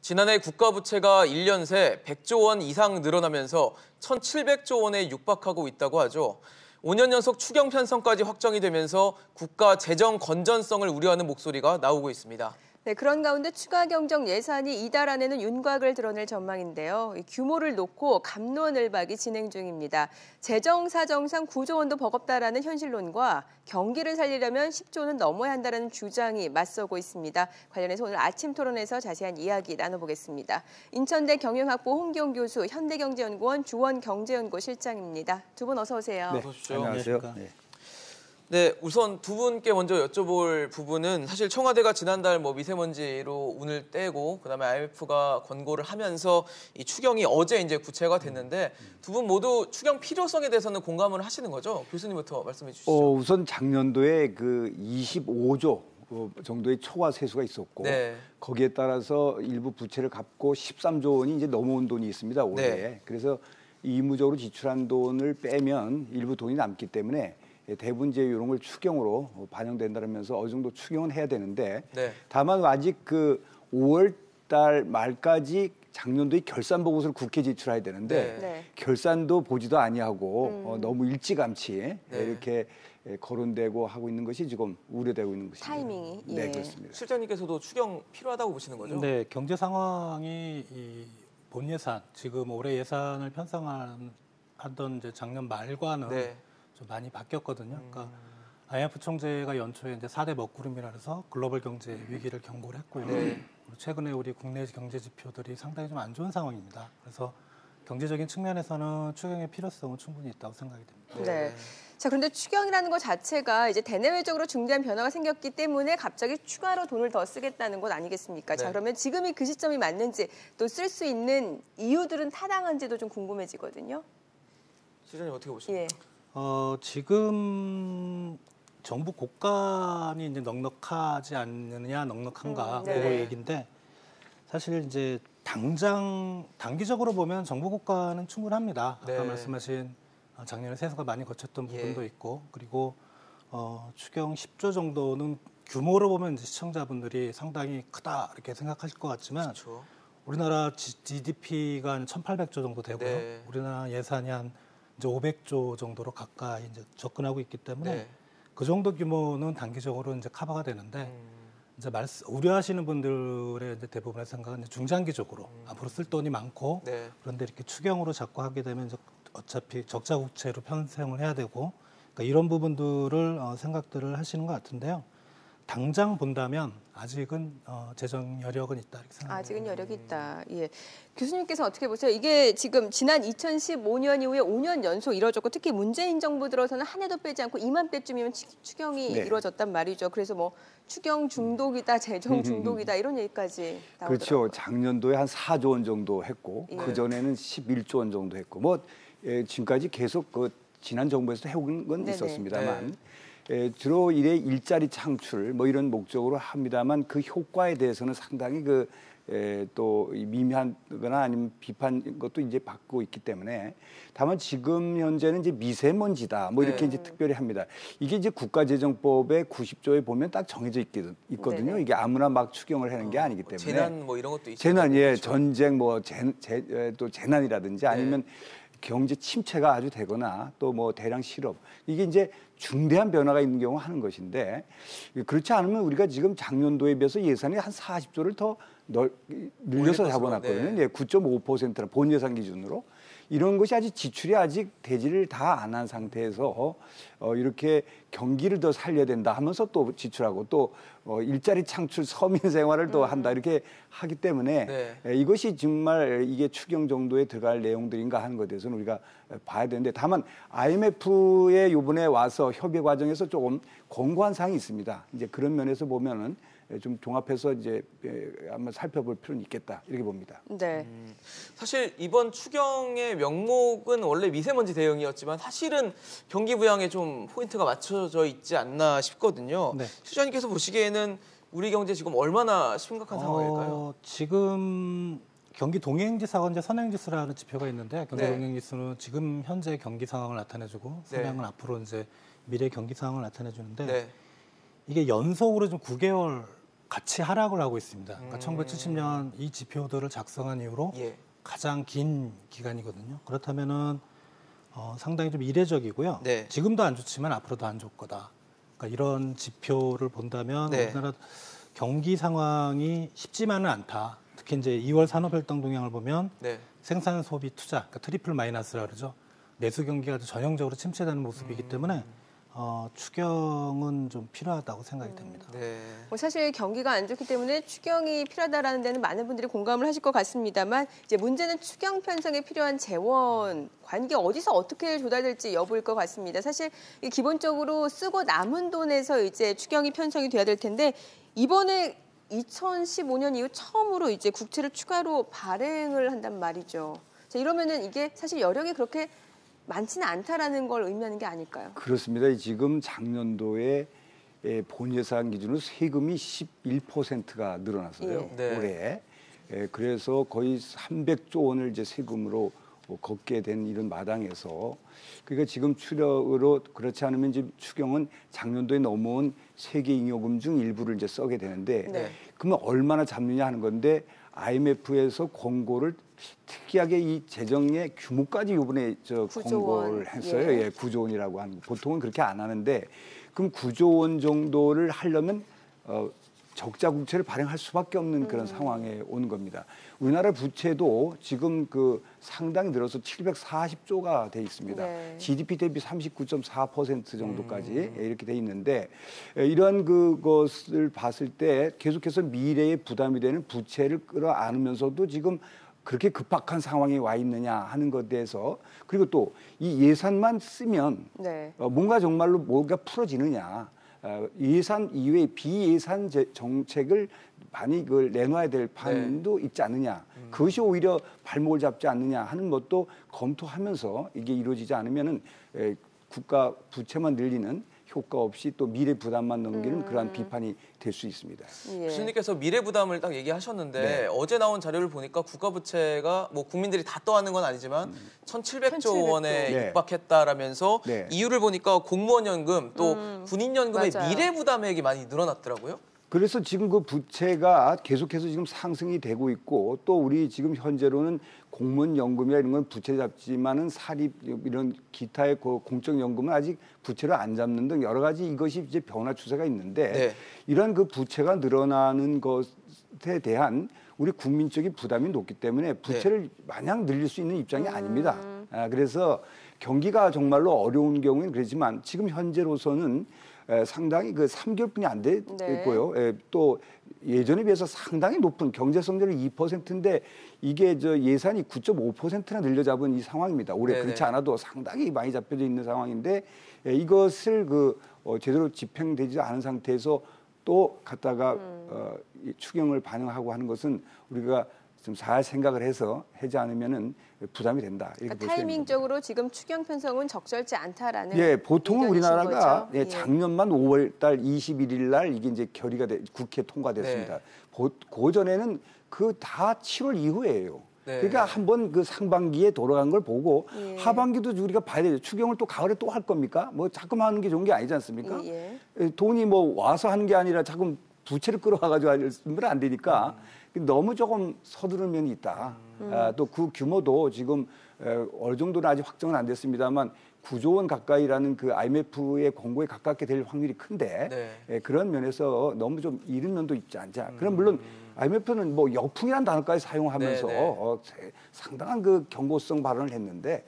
지난해 국가 부채가 1년 새 100조 원 이상 늘어나면서 1,700조 원에 육박하고 있다고 하죠. 5년 연속 추경 편성까지 확정이 되면서 국가 재정 건전성을 우려하는 목소리가 나오고 있습니다. 네, 그런 가운데 추가 경정 예산이 이달 안에는 윤곽을 드러낼 전망인데요. 규모를 놓고 갑론을박이 진행 중입니다. 재정 사정상 9조 원도 버겁다라는 현실론과 경기를 살리려면 10조 원은 넘어야 한다는 주장이 맞서고 있습니다. 관련해서 오늘 아침 토론에서 자세한 이야기 나눠보겠습니다. 인천대 경영학부 홍기용 교수, 현대경제연구원 주원경제연구원 실장입니다. 두 분 어서 오세요. 네, 어서 오십시오. 안녕하세요. 네, 우선 두 분께 먼저 여쭤볼 부분은 사실 청와대가 지난달 미세먼지로 운을 떼고 그다음에 IMF가 권고를 하면서 이 추경이 어제 이제 구체가 됐는데 두 분 모두 추경 필요성에 대해서는 공감을 하시는 거죠? 교수님부터 말씀해 주시죠. 우선 작년도에 그 25조 정도의 초과 세수가 있었고 네. 거기에 따라서 일부 부채를 갚고 13조 원이 이제 넘어온 돈이 있습니다, 올해. 네. 그래서 의무적으로 지출한 돈을 빼면 일부 돈이 남기 때문에 대부분 이제 이런 걸 추경으로 반영된다면서 어느 정도 추경은 해야 되는데 네. 다만 아직 그 5월 달 말까지 작년도에 결산 보고서를 국회에 지출해야 되는데 네. 결산도 보지도 아니하고 너무 일찌감치 네. 이렇게 거론되고 하고 있는 것이 지금 우려되고 있는 것입니다. 타이밍이. 네, 예. 그렇습니다. 실장님께서도 추경 필요하다고 보시는 거죠? 네, 경제 상황이 이 본 예산, 지금 올해 예산을 편성하던 이제 작년 말과는 네. 좀 많이 바뀌었거든요. 그러니까 IMF 총재가 연초에 이제 4대 먹구름이라 해서 글로벌 경제 위기를 경고를 했고요. 네. 그리고 최근에 우리 국내 경제 지표들이 상당히 좀 안 좋은 상황입니다. 그래서 경제적인 측면에서는 추경의 필요성은 충분히 있다고 생각이 됩니다. 네. 자, 그런데 추경이라는 것 자체가 이제 대내외적으로 중대한 변화가 생겼기 때문에 갑자기 추가로 돈을 더 쓰겠다는 것 아니겠습니까? 네. 자, 그러면 지금이 그 시점이 맞는지 또 쓸 수 있는 이유들은 타당한지도 좀 궁금해지거든요. 실장님 어떻게 보십니까? 예. 지금 정부 곳간이 이제 넉넉하지 않느냐, 넉넉한가 네. 그 얘기인데 사실 이제 단기적으로 보면 정부 곳간은 충분합니다. 아까 네. 말씀하신 작년에 세수가 많이 거쳤던 부분도 예. 있고 그리고 추경 10조 정도는 규모로 보면 이제 시청자분들이 상당히 크다 이렇게 생각하실 것 같지만 그렇죠. 우리나라 GDP가 한 1,800조 정도 되고요. 네. 우리나라 예산이 한 이제 500조 정도로 가까이 이제 접근하고 있기 때문에 네. 그 정도 규모는 단기적으로 이제 커버가 되는데 이제 우려하시는 분들의 이제 대부분의 생각은 이제 중장기적으로 앞으로 쓸 돈이 많고 네. 그런데 이렇게 추경으로 자꾸 하게 되면 이제 어차피 적자 국채로 편성을 해야 되고 그러니까 이런 부분들을 생각들을 하시는 것 같은데요. 당장 본다면 아직은 재정 여력은 있다 이렇게 생각합니다. 아직은 여력이 있다. 예. 교수님께서 어떻게 보세요? 이게 지금 지난 2015년 이후에 5년 연속 이뤄졌고 특히 문재인 정부 들어서는 한 해도 빼지 않고 이맘때쯤이면 추경이 네. 이루어졌단 말이죠. 그래서 뭐 추경 중독이다, 재정 중독이다 이런 얘기까지 나오더라고요. 그렇죠. 작년도에 한 4조 원 정도 했고 예. 그전에는 11조 원 정도 했고 지금까지 계속 그 지난 정부에서 해온 건 네네. 있었습니다만 주로 이래 일자리 창출 이런 목적으로 합니다만 그 효과에 대해서는 상당히 또 미미하거나 아니면 비판 것도 이제 받고 있기 때문에 다만 지금 현재는 이제 미세먼지다 이렇게 네. 이제 특별히 합니다. 이게 이제 국가재정법의 90조에 보면 딱 정해져 있거든요. 네네. 이게 아무나 막 추경을 하는 게 아니기 때문에 재난 이런 것도 있죠. 재난, 예, 그렇죠. 전쟁, 또 재난이라든지 아니면 경제 침체가 아주 되거나 또 대량 실업 이게 이제 중대한 변화가 있는 경우 하는 것인데 그렇지 않으면 우리가 지금 작년도에 비해서 예산이 한 40조를 더 늘려서 잡아놨거든요. 네. 9.5%라 본 예산 기준으로. 이런 것이 아직 지출이 아직 되지를 다 안 한 상태에서 이렇게 경기를 더 살려야 된다 하면서 또 지출하고 또 일자리 창출 서민 생활을 또 한다 이렇게 하기 때문에 네. 이것이 정말 이게 추경 정도에 들어갈 내용들인가 하는 것에 대해서는 우리가 봐야 되는데 다만 IMF에 이번에 와서 협의 과정에서 조금 권고한 사항이 있습니다. 이제 그런 면에서 보면은 좀 종합해서 이제 한번 살펴볼 필요는 있겠다 이렇게 봅니다. 네. 사실 이번 추경의 명목은 원래 미세먼지 대응이었지만 사실은 경기 부양에 좀 포인트가 맞춰져 있지 않나 싶거든요. 네. 실장님께서 보시기에는 우리 경제 지금 얼마나 심각한 상황일까요? 지금 경기 동행지수하고 이제 선행지수라는 지표가 있는데 경기 네. 동행지수는 지금 현재 경기 상황을 나타내주고 네. 선행은 앞으로 이제 미래 경기 상황을 나타내주는데 네. 이게 연속으로 좀 9개월 같이 하락을 하고 있습니다. 그러니까 1970년 이 지표들을 작성한 이후로 예. 가장 긴 기간이거든요. 그렇다면은 상당히 좀 이례적이고요. 네. 지금도 안 좋지만 앞으로도 안 좋을 거다. 그러니까 이런 지표를 본다면 네. 우리나라 경기 상황이 쉽지만은 않다. 특히 이제 2월 산업혈당 동향을 보면 네. 생산, 소비, 투자, 그러니까 트리플 마이너스라 그러죠. 내수 경기가 전형적으로 침체되는 모습이기 때문에 추경은 좀 필요하다고 생각이 됩니다. 네. 뭐 사실 경기가 안 좋기 때문에 추경이 필요하다라는 데는 많은 분들이 공감을 하실 것 같습니다만 이제 문제는 추경 편성에 필요한 재원 관계 어디서 어떻게 조달될지 여부일 것 같습니다. 사실 기본적으로 쓰고 남은 돈에서 이제 추경이 편성이 돼야 될 텐데 이번에 2015년 이후 처음으로 이제 국채를 추가로 발행을 한단 말이죠. 자, 이러면은 이게 사실 여력이 그렇게 많지는 않다라는 걸 의미하는 게 아닐까요? 그렇습니다. 지금 작년도에 본 예산 기준으로 세금이 11%가 늘어났어요. 네. 올해. 그래서 거의 300조 원을 이제 세금으로 걷게 된 이런 마당에서 그러니까 지금 추력으로 그렇지 않으면 이제 추경은 작년도에 넘어온 세계 잉여금 중 일부를 이제 써게 되는데 네. 그러면 얼마나 잡느냐 하는 건데 IMF에서 권고를 특이하게 이 재정의 규모까지 이번에 9조 원. 권고를 했어요. 예, 9조 원이라고 하는 보통은 그렇게 안 하는데 그럼 9조 원 정도를 하려면 적자 국채를 발행할 수밖에 없는 그런 상황에 온 겁니다. 우리나라 부채도 지금 상당히 늘어서 740조가 돼 있습니다. 네. GDP 대비 39.4% 정도까지 이렇게 돼 있는데 이러한 그것을 봤을 때 계속해서 미래에 부담이 되는 부채를 끌어안으면서도 지금 그렇게 급박한 상황에 와 있느냐 하는 것에 대해서 그리고 또 이 예산만 쓰면 네. 뭔가 정말로 뭐가 풀어지느냐 예산 이외에 비예산 정책을 많이 그걸 내놔야 될 판도 있지 않느냐 그것이 오히려 발목을 잡지 않느냐 하는 것도 검토하면서 이게 이루어지지 않으면은 국가 부채만 늘리는 효과 없이 또 미래 부담만 넘기는 그러한 비판이 될 수 있습니다. 예. 교수님께서 미래 부담을 딱 얘기하셨는데 네. 어제 나온 자료를 보니까 국가 부채가 뭐 국민들이 다 떠하는 건 아니지만 1,700조 원에 네. 육박했다라면서 네. 이유를 보니까 공무원 연금 또 군인 연금의 맞아요. 미래 부담액이 많이 늘어났더라고요. 그래서 지금 그 부채가 계속해서 지금 상승이 되고 있고 또 우리 지금 현재로는 공무원 연금이나 이런 건 부채 잡지만은 사립 이런 기타의 공적 연금은 아직 부채를 안 잡는 등 여러 가지 이것이 이제 변화 추세가 있는데 네. 이런 그 부채가 늘어나는 것에 대한 우리 국민적인 부담이 높기 때문에 부채를 마냥 늘릴 수 있는 입장이 아닙니다. 그래서 경기가 정말로 어려운 경우는 그렇지만 지금 현재로서는 상당히 3개월뿐이 안 됐고요. 네. 또 예전에 비해서 상당히 높은 경제 성장률 2%인데 이게 예산이 9.5%나 늘려 잡은 이 상황입니다. 올해 네네. 그렇지 않아도 상당히 많이 잡혀져 있는 상황인데 이것을 제대로 집행되지 않은 상태에서 또 갖다가 추경을 반영하고 하는 것은 우리가 좀 잘 생각을 해서 하지 않으면은 부담이 된다. 이렇게 그러니까 볼 수 있는 타이밍적으로 지금 추경 편성은 적절치 않다라는 예, 보통은 의견이신 우리나라가 거죠? 예. 작년만 5월달 21일 날 이게 이제 국회 통과됐습니다. 그 전에는 다 7월 이후에요. 네. 그러니까 한번 상반기에 돌아간 걸 보고 예. 하반기도 우리가 봐야 되죠. 추경을 또 가을에 또 할 겁니까? 뭐 자꾸만 하는 게 좋은 게 아니지 않습니까? 예. 돈이 와서 하는 게 아니라 자꾸 부채를 끌어와가지고 하면 안 되니까 너무 조금 서두른 면이 있다. 또 그 규모도 지금 어느 정도는 아직 확정은 안 됐습니다만 9조 원 가까이라는 그 IMF의 권고에 가깝게 될 확률이 큰데 그런 면에서 너무 좀 이른 면도 있지 않냐. 그럼 물론 IMF는 역풍이라는 단어까지 사용하면서 상당한 그 경고성 발언을 했는데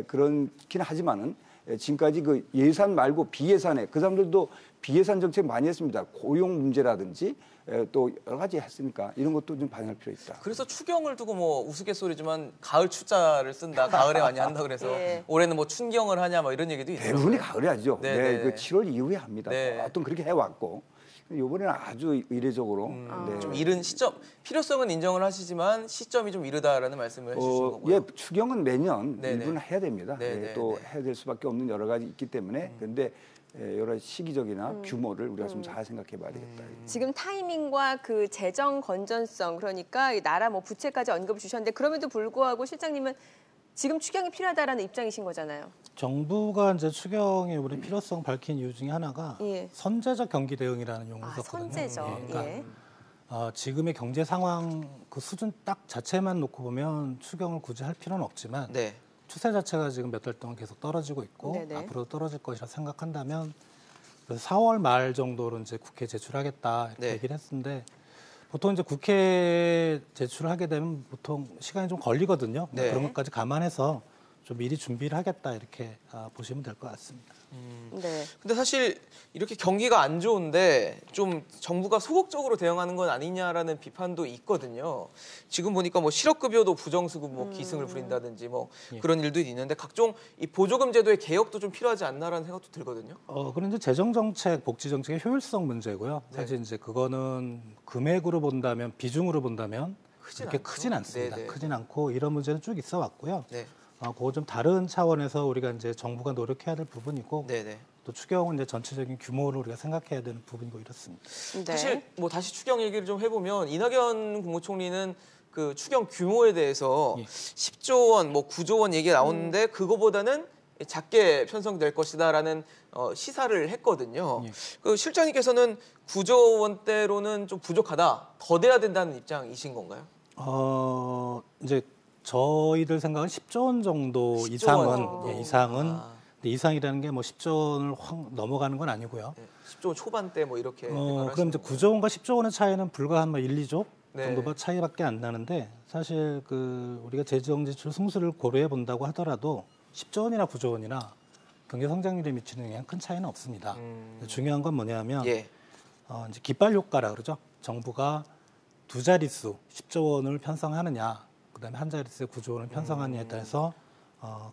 그렇긴 하지만은 지금까지 그 예산 말고 비예산에 그 사람들도 비예산 정책 많이 했습니다. 고용 문제라든지 또 여러 가지 했으니까 이런 것도 좀 반영할 필요 있다. 그래서 추경을 두고 우스갯소리지만 가을 추자를 쓴다. 가을에 많이 한다 그래서 예. 올해는 춘경을 하냐 이런 얘기도 있더라고요. 대부분이 가을에 하죠. 네. 그 7월 이후에 합니다. 네. 어떤 그렇게 해왔고 이번에는 아주 이례적으로 좀 이른 시점, 필요성은 인정을 하시지만 시점이 좀 이르다라는 말씀을 해주신 거고요. 예, 추경은 매년 네네. 일부는 해야 됩니다. 네네. 또 해야 될 수밖에 없는 여러 가지 있기 때문에 그런데 여러 시기적이나 규모를 우리가 좀 잘 생각해봐야 되겠다. 지금 타이밍과 그 재정 건전성 그러니까 이 나라 부채까지 언급을 주셨는데 그럼에도 불구하고 실장님은 지금 추경이 필요하다라는 입장이신 거잖아요. 정부가 이제 추경의 우리 필요성 밝힌 이유 중에 하나가 예. 선제적 경기 대응이라는 용어를 썼거든요. 선제적. 그러니까 예. 지금의 경제 상황 그 수준 딱 자체만 놓고 보면 추경을 굳이 할 필요는 없지만 네. 추세 자체가 지금 몇 달 동안 계속 떨어지고 있고 네네. 앞으로도 떨어질 것이라 생각한다면 4월 말 정도로 이제 국회에 제출하겠다 이렇게 네. 얘기를 했는데 보통 이제 국회에 제출을 하게 되면 보통 시간이 좀 걸리거든요. 네. 그런 것까지 감안해서 좀 미리 준비를 하겠다 이렇게 보시면 될 것 같습니다. 네. 근데 사실 이렇게 경기가 안 좋은데 좀 정부가 소극적으로 대응하는 건 아니냐라는 비판도 있거든요. 지금 보니까 뭐 실업급여도 부정수급 뭐 기승을 부린다든지 뭐 예. 그런 일도 있는데 각종 이 보조금 제도의 개혁도 좀 필요하지 않나라는 생각도 들거든요. 그런데 재정정책, 복지정책의 효율성 문제고요. 네. 사실 이제 그거는 금액으로 본다면 비중으로 본다면 그렇게 않죠. 크진 않습니다. 네네. 크진 않고 이런 문제는 쭉 있어 왔고요. 네, 그거 좀 다른 차원에서 우리가 이제 정부가 노력해야 될 부분이고 네, 네. 또 추경은 이제 전체적인 규모를 우리가 생각해야 되는 부분이고 이렇습니다. 네. 사실 뭐 다시 추경 얘기를 좀 해보면 이낙연 국무총리는 그 추경 규모에 대해서 예. 10조 원, 뭐 9조 원 얘기가 나오는데 그거보다는 작게 편성될 것이다라는 시사를 했거든요. 예. 그 실장님께서는 9조 원대로는 좀 부족하다, 더 돼야 된다는 입장이신 건가요? 이제 저희들 생각은 10조 원 정도 10조 이상은 원 정도. 예, 이상은 아. 근데 이상이라는 게 뭐 10조 원을 확 넘어가는 건 아니고요. 네, 10조 원 초반대 뭐 이렇게 그럼 이제 9조 원과 10조 원의 차이는 불과 한 1, 2조 네. 정도 차이밖에 안 나는데 사실 우리가 재정 지출 승수를 고려해 본다고 하더라도 10조 원이나 9조 원이나 경제 성장률에 미치는 영향 큰 차이는 없습니다. 중요한 건 뭐냐면 예. 이제 깃발 효과라 그러죠. 정부가 두 자릿수 10조 원을 편성하느냐, 그다음에 한 자릿수의 9조 원을 편성하느냐에 따라서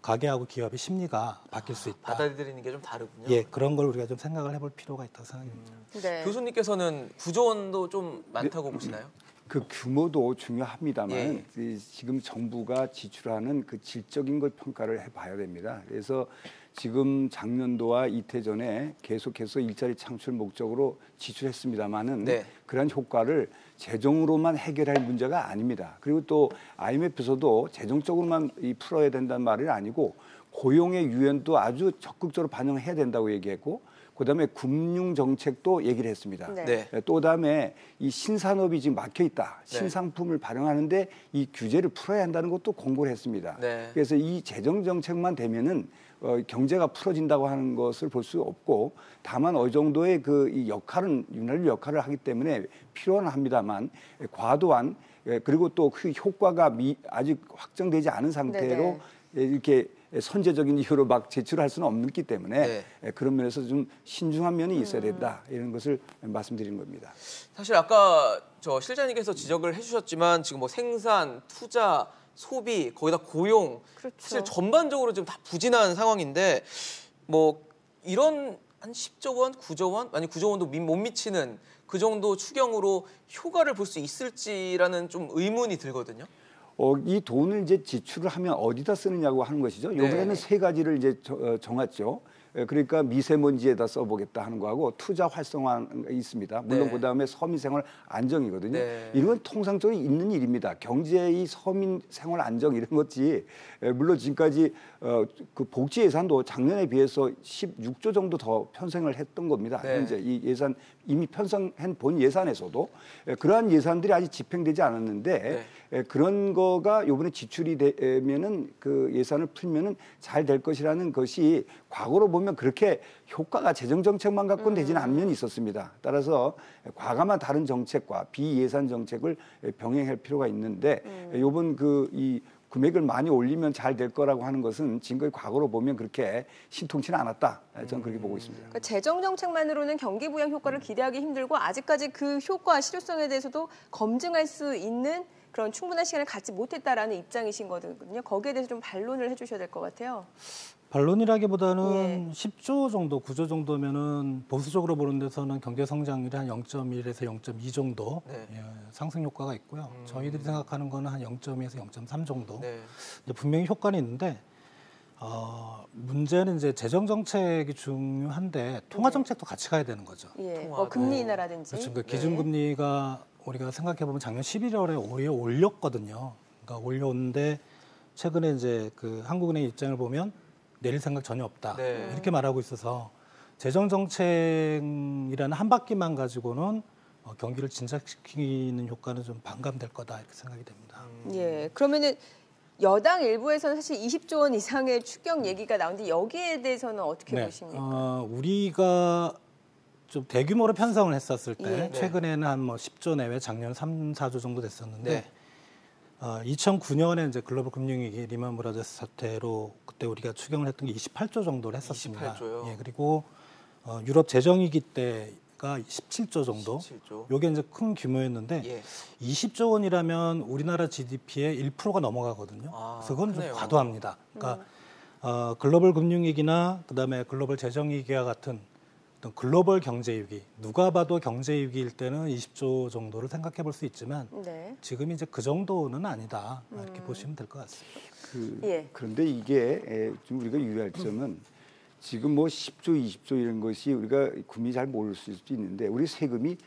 가계하고 기업의 심리가 바뀔 수 있다. 받아들이는 게 좀 다르군요. 예, 그런 걸 우리가 좀 생각을 해볼 필요가 있다고 생각합니다. 네. 교수님께서는 9조 원도 좀 많다고 보시나요? 그 규모도 중요합니다만 예. 지금 정부가 지출하는 그 질적인 걸 평가를 해봐야 됩니다. 그래서 지금 작년도와 이태 전에 계속해서 일자리 창출 목적으로 지출했습니다마는 네. 그러한 효과를 재정으로만 해결할 문제가 아닙니다. 그리고 또 IMF에서도 재정적으로만 풀어야 된다는 말이 아니고 고용의 유연도 아주 적극적으로 반영해야 된다고 얘기했고, 그다음에 금융 정책도 얘기를 했습니다. 네. 네. 또 다음에 이 신산업이 지금 막혀 있다. 네. 신상품을 발행하는데 이 규제를 풀어야 한다는 것도 공고를 했습니다. 네. 그래서 이 재정 정책만 되면은 경제가 풀어진다고 하는 것을 볼 수 없고, 다만 어느 정도의 이 역할은 윤활유 역할을 하기 때문에 필요는 합니다만 과도한, 그리고 또 그 효과가 아직 확정되지 않은 상태로 이렇게 선제적인 이유로 막 제출할 수는 없기 때문에 그런 면에서 좀 신중한 면이 있어야 된다, 이런 것을 말씀드리는 겁니다. 사실 아까 저 실장님께서 지적을 해주셨지만 지금 뭐 생산, 투자, 소비, 거기다 고용, 그렇죠. 사실 전반적으로 지금 다 부진한 상황인데 뭐 이런 한 10조 원, 9조 원, 아니 9조 원도 못 미치는 그 정도 추경으로 효과를 볼 수 있을지라는 좀 의문이 들거든요. 이 돈을 이제 지출을 하면 어디다 쓰느냐고 하는 것이죠. 이번에는 네. 세 가지를 이제 정했죠. 그러니까 미세먼지에다 써보겠다 하는 거하고 투자 활성화 있습니다. 물론 네. 그다음에 서민 생활 안정이거든요. 네. 이런 건 통상적으로 있는 일입니다. 경제의 서민 생활 안정 이런 것이 물론 지금까지 그 복지 예산도 작년에 비해서 16조 정도 더 편성을 했던 겁니다. 네. 현재 이 예산 이미 편성한 본 예산에서도 그러한 예산들이 아직 집행되지 않았는데 그런 거가 이번에 지출이 되면은 그 예산을 풀면은 잘 될 것이라는 것이 과거로 보면 그렇게 효과가 재정 정책만 갖고는 되지는 않은 면이 있었습니다. 따라서 과감한 다른 정책과 비예산 정책을 병행할 필요가 있는데 이번 이 금액을 많이 올리면 잘 될 거라고 하는 것은 지금까지 과거로 보면 그렇게 신통치는 않았다. 저는 그렇게 보고 있습니다. 그러니까 재정 정책만으로는 경기 부양 효과를 기대하기 힘들고 아직까지 그 효과 실효성에 대해서도 검증할 수 있는 그런 충분한 시간을 갖지 못했다라는 입장이신 거거든요. 거기에 대해서 좀 반론을 해주셔야 될 것 같아요. 반론이라기보다는 10조 정도, 9조 정도면은 보수적으로 보는 데서는 경제 성장률이 한 0.1에서 0.2 정도 상승 효과가 있고요. 저희들이 생각하는 거는 한 0.2에서 0.3 정도. 이제 분명히 효과는 있는데 문제는 이제 재정 정책이 중요한데 통화 정책도 같이 가야 되는 거죠. 뭐 금리 인하라든지. 그렇죠. 그러니까 기준금리가 우리가 생각해 보면 작년 11월에 오히려 올렸거든요. 그러니까 올렸는데 최근에 이제 그 한국은행 입장을 보면 내릴 생각 전혀 없다. 이렇게 말하고 있어서 재정 정책이라는 한 바퀴만 가지고는 경기를 진작시키는 효과는 좀 반감될 거다 이렇게 생각이 됩니다. 예, 그러면은 여당 일부에서는 사실 20조 원 이상의 추경 얘기가 나오는데 여기에 대해서는 어떻게 보십니까? 우리가 좀 대규모로 편성을 했었을 때 예. 최근에는 한 뭐 10조 내외 작년 3, 4조 정도 됐었는데 네. 2009년에 이제 글로벌 금융위기 리먼 브라더스 사태로 그때 우리가 추경을 했던 게 28조 정도를 했었습니다. 28조요? 예, 그리고 유럽 재정위기 때가 17조 정도. 17조. 요게 이제 큰 규모였는데 예. 20조 원이라면 우리나라 GDP의 1%가 넘어가거든요. 아, 그래서 그건 좀 크네요. 과도합니다. 그러니까 글로벌 금융위기나 그다음에 글로벌 재정위기와 같은 어떤 글로벌 경제위기, 누가 봐도 경제위기일 때는 20조 정도를 생각해 볼 수 있지만 네. 지금 이제 그 정도는 아니다 이렇게 보시면 될 것 같습니다. 예. 그런데 이게 좀 우리가 유의할 점은 지금 뭐 10조, 20조 이런 것이 우리가 국민이 잘 모를 수도 있는데 우리 세금이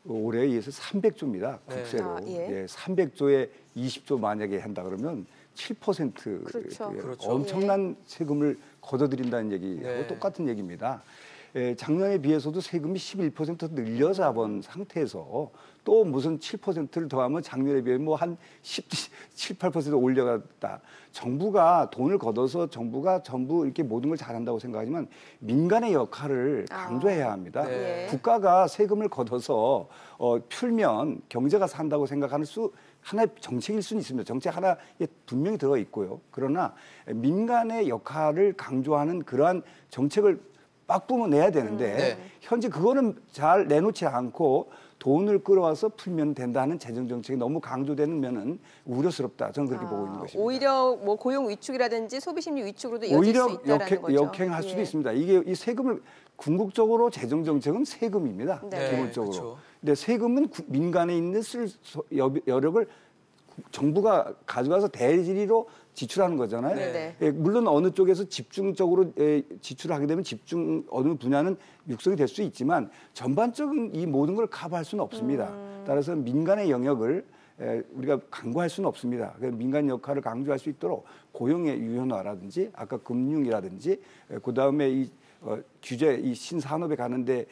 올해에 의해서 300조입니다. 네. 국세로. 아, 예. 300조에 20조 만약에 한다 그러면 7% 그렇죠. 그렇죠. 엄청난 세금을 걷어들인다는 얘기하고 네. 똑같은 얘기입니다. 작년에 비해서도 세금이 11% 늘려 잡은 상태에서 또 무슨 7%를 더하면 작년에 비해 뭐 한 7, 8% 올려갔다. 정부가 돈을 걷어서 정부가 전부 이렇게 모든 걸 잘한다고 생각하지만 민간의 역할을 강조해야 합니다. 네. 국가가 세금을 걷어서 풀면 경제가 산다고 생각하는 하나의 정책일 수는 있습니다. 정책 하나에 분명히 들어 있고요. 그러나 민간의 역할을 강조하는 그러한 정책을 빡 뿜어내야 되는데 네. 현재 그거는 잘 내놓지 않고 돈을 끌어와서 풀면 된다는 재정 정책이 너무 강조되는 면은 우려스럽다. 저는 그렇게 보고 있는 것입니다. 오히려 뭐 고용 위축이라든지 소비 심리 위축으로도 이어질 오히려 수 있다라는 거죠. 역행할 수도 있습니다. 이게 이 세금을 궁극적으로 재정 정책은 세금입니다. 네. 기본적으로. 그렇죠. 근데 세금은 민간에 있는 여력을 정부가 가져가서 대리로 지출하는 거잖아요. 네. 예, 물론 어느 쪽에서 집중적으로 지출을 하게 되면 어느 분야는 육성이 될 수 있지만 전반적인 이 모든 걸 커버할 수는 없습니다. 따라서 민간의 영역을 우리가 강구할 수는 없습니다. 그래서 민간 역할을 강조할 수 있도록 고용의 유연화라든지 아까 금융이라든지 그다음에 이 규제 이 신산업에 가는데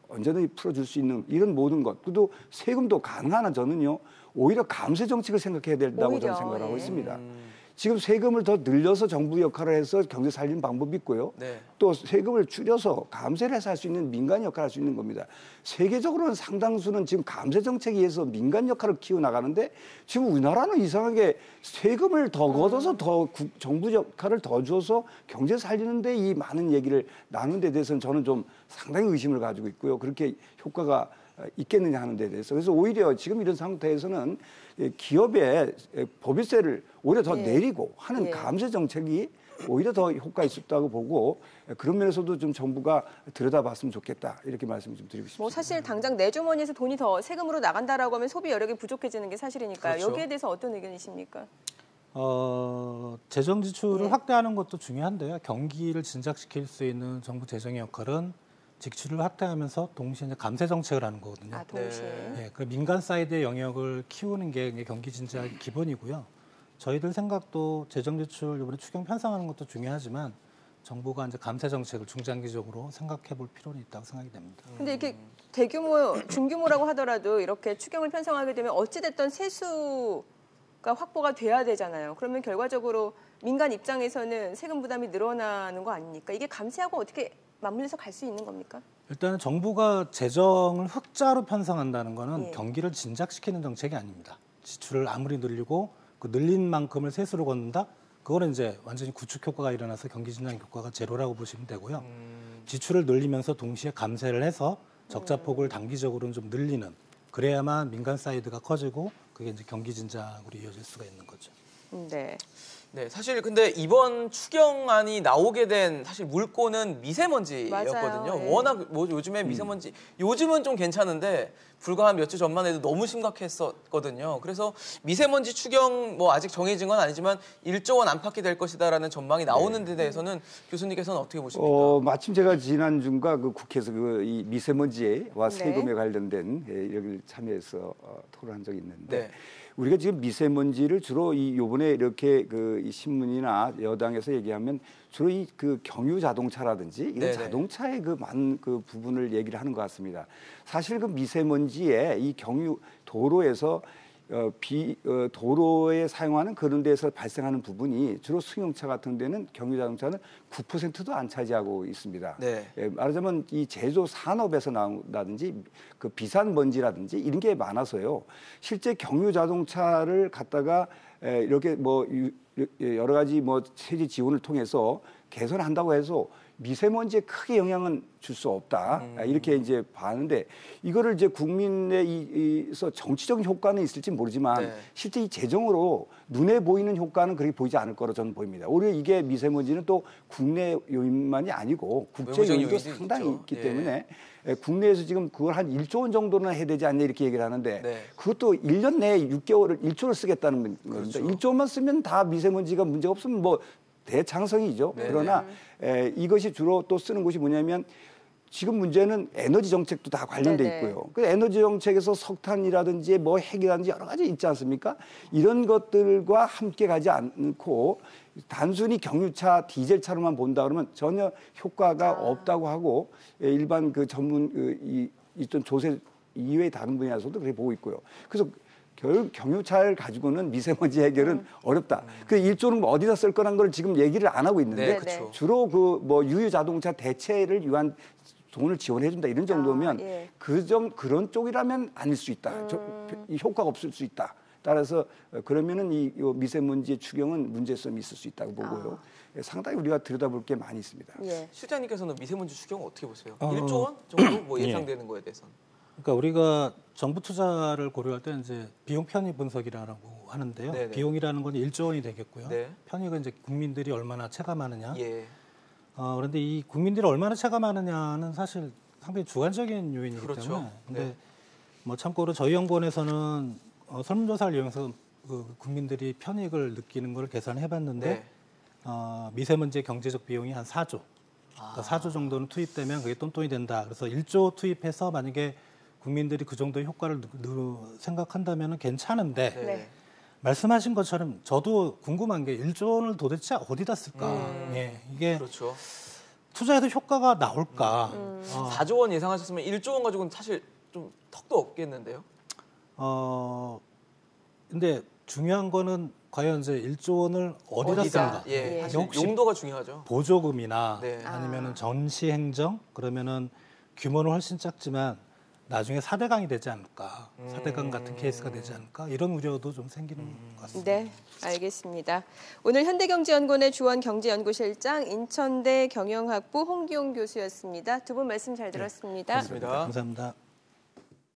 언제든지 풀어줄 수 있는 이런 모든 것. 또 세금도 가능하나 저는요. 오히려 감세 정책을 생각해야 된다고 저는 생각을 하고 있습니다. 지금 세금을 더 늘려서 정부 역할을 해서 경제 살리는 방법이 있고요. 네. 또 세금을 줄여서 감세를 해서 할 수 있는 민간 역할을 할 수 있는 겁니다. 세계적으로는 상당수는 지금 감세 정책에 의해서 민간 역할을 키워나가는데 지금 우리나라는 이상하게 세금을 더 걷어서 더 정부 역할을 더 줘서 경제 살리는데 이 많은 얘기를 나누는 데 대해서는 저는 좀 상당히 의심을 가지고 있고요. 그렇게 효과가 있겠느냐 하는 데 대해서. 그래서 오히려 지금 이런 상태에서는 기업의 법인세를 오히려 더 내리고 하는 감세 정책이 오히려 더 효과 있었다고 보고 그런 면에서도 좀 정부가 들여다봤으면 좋겠다 이렇게 말씀을 좀 드리고 싶습니다. 뭐 사실 당장 내 주머니에서 돈이 더 세금으로 나간다라고 하면 소비 여력이 부족해지는 게 사실이니까요. 그렇죠. 여기에 대해서 어떤 의견이십니까? 재정 지출을 네. 확대하는 것도 중요한데요. 경기를 진작시킬 수 있는 정부 재정의 역할은 지출을 확대하면서 동시에 이제 감세 정책을 하는 거거든요. 아, 동시에. 예, 그 민간 사이드의 영역을 키우는 게 경기 진작의 기본이고요. 저희들 생각도 재정 지출 이번에 추경 편성하는 것도 중요하지만 정부가 이제 감세 정책을 중장기적으로 생각해 볼 필요는 있다고 생각이 됩니다. 근데 이렇게 대규모, 중규모라고 하더라도 이렇게 추경을 편성하게 되면 어찌됐든 세수가 확보가 돼야 되잖아요. 그러면 결과적으로 민간 입장에서는 세금 부담이 늘어나는 거 아닙니까? 이게 감세하고 어떻게 맞물려서 갈 수 있는 겁니까? 일단은 정부가 재정을 흑자로 편성한다는 거는 예. 경기를 진작시키는 정책이 아닙니다. 지출을 아무리 늘리고 그 늘린 만큼을 세수로 걷는다? 그거는 이제 완전히 구축 효과가 일어나서 경기 진작 효과가 제로라고 보시면 되고요. 지출을 늘리면서 동시에 감세를 해서 적자폭을 단기적으로는 좀 늘리는 그래야만 민간 사이드가 커지고 그게 이제 경기 진작으로 이어질 수가 있는 거죠. 네. 네, 사실 근데 이번 추경안이 나오게 된 사실 물꼬는 미세먼지였거든요. 맞아요. 네. 워낙 뭐 요즘에 미세먼지 요즘은 좀 괜찮은데 불과 한 몇 주 전만 해도 너무 심각했었거든요. 그래서 미세먼지 추경 뭐 아직 정해진 건 아니지만 1조 원 안팎이 될 것이다라는 전망이 나오는 데 대해서는 교수님께서는 어떻게 보십니까? 마침 제가 지난주인가 그 국회에서 이 미세먼지와 네. 세금에 관련된 여기를 참여해서 토론한 적이 있는데 네. 우리가 지금 미세먼지를 주로 요번에 이렇게 이 신문이나 여당에서 얘기하면 주로 그 경유 자동차라든지 이런 네네. 자동차의 많은 부분을 얘기를 하는 것 같습니다. 사실 그 미세먼지에 이 경유 도로에서 도로에 사용하는 그런 데서 발생하는 부분이 주로 승용차 같은 데는 경유 자동차는 9%도 안 차지하고 있습니다. 네. 말하자면 이 제조 산업에서 나온다든지 그 비산 먼지라든지 이런 게 많아서요. 실제 경유 자동차를 갖다가 이렇게 여러 가지 세제 지원을 통해서 개선한다고 해서 미세먼지에 크게 영향은 줄 수 없다. 이렇게 이제 봤는데 이거를 이제 국민에서 정치적인 효과는 있을지 모르지만 네. 실제 이 재정으로 눈에 보이는 효과는 그렇게 보이지 않을 거로 저는 보입니다. 오히려 이게 미세먼지는 또 국내 요인만이 아니고 국제 외부적 요인도 요인도 상당히 있죠. 있기 예. 때문에 국내에서 지금 그걸 한 1조 원 정도는 해야 되지 않냐 이렇게 얘기를 하는데 네. 그것도 1년 내에 6개월을 1조를 쓰겠다는 겁니다. 그렇죠. 1조만 쓰면 다 미세먼지가 문제가 없으면 대창성이죠. 네네. 그러나 이것이 주로 또 쓰는 곳이 뭐냐면 지금 문제는 에너지 정책도 다 관련돼 네네. 있고요. 그 에너지 정책에서 석탄이라든지 핵이라든지 여러 가지 있지 않습니까? 이런 것들과 함께 가지 않고 단순히 경유차, 디젤차로만 본다 그러면 전혀 효과가 없다고 하고 일반 그 전문 있던 조세 이외의 다른 분야에서도 그렇게 보고 있고요. 그래서 결국 경유차를 가지고는 미세먼지 해결은 어렵다. 그 1조는 어디다 쓸 거란 걸 지금 얘기를 안 하고 있는데 네, 그렇죠. 주로 유유 자동차 대체를 위한 돈을 지원해 준다 이런 정도면 예. 그런 쪽이라면 아닐 수 있다. 효과가 없을 수 있다. 따라서 그러면은 이 미세먼지의 추경은 문제점이 있을 수 있다고 보고요. 상당히 우리가 들여다볼 게 많이 있습니다. 예. 실장님께서는 미세먼지 추경 어떻게 보세요? 1조 원 정도 예상되는 거에 대해서는. 그러니까 우리가 정부 투자를 고려할 때 이제 비용 편의 분석이라고 하는데요. 네네. 비용이라는 건 1조 원이 되겠고요. 네. 편의가 이제 국민들이 얼마나 체감하느냐. 예. 그런데 이 국민들이 얼마나 체감하느냐는 사실 상당히 주관적인 요인이기 그렇죠. 때문에. 근데 네. 참고로 저희 연구원에서는 설문조사를 이용해서 국민들이 편익을 느끼는 걸 계산해봤는데 네. 미세먼지의 경제적 비용이 한 4조. 그러니까 4조 정도는 투입되면 그게 똔똔이 된다. 그래서 1조 투입해서 만약에 국민들이 그 정도의 효과를 생각한다면 괜찮은데 네. 말씀하신 것처럼 저도 궁금한 게 1조 원을 도대체 어디다 쓸까? 예, 이게 그렇죠. 투자해도 효과가 나올까? 4조 원 예상하셨으면 1조 원 가지고는 사실 좀 턱도 없겠는데요. 근데 중요한 거는 과연 이제 1조 원을 어디다 쓰는가? 예. 예. 사실 혹시 용도가 중요하죠. 보조금이나 네. 아니면은 전시 행정 그러면은 규모는 훨씬 작지만 나중에 4대강이 되지 않을까? 4대강 같은 케이스가 되지 않을까? 이런 우려도 좀 생기는 것 같습니다. 네, 알겠습니다. 오늘 현대경제연구원의 주원 경제연구실장, 인천대 경영학부 홍기용 교수였습니다. 두 분 말씀 잘 들었습니다. 고맙습니다. 감사합니다.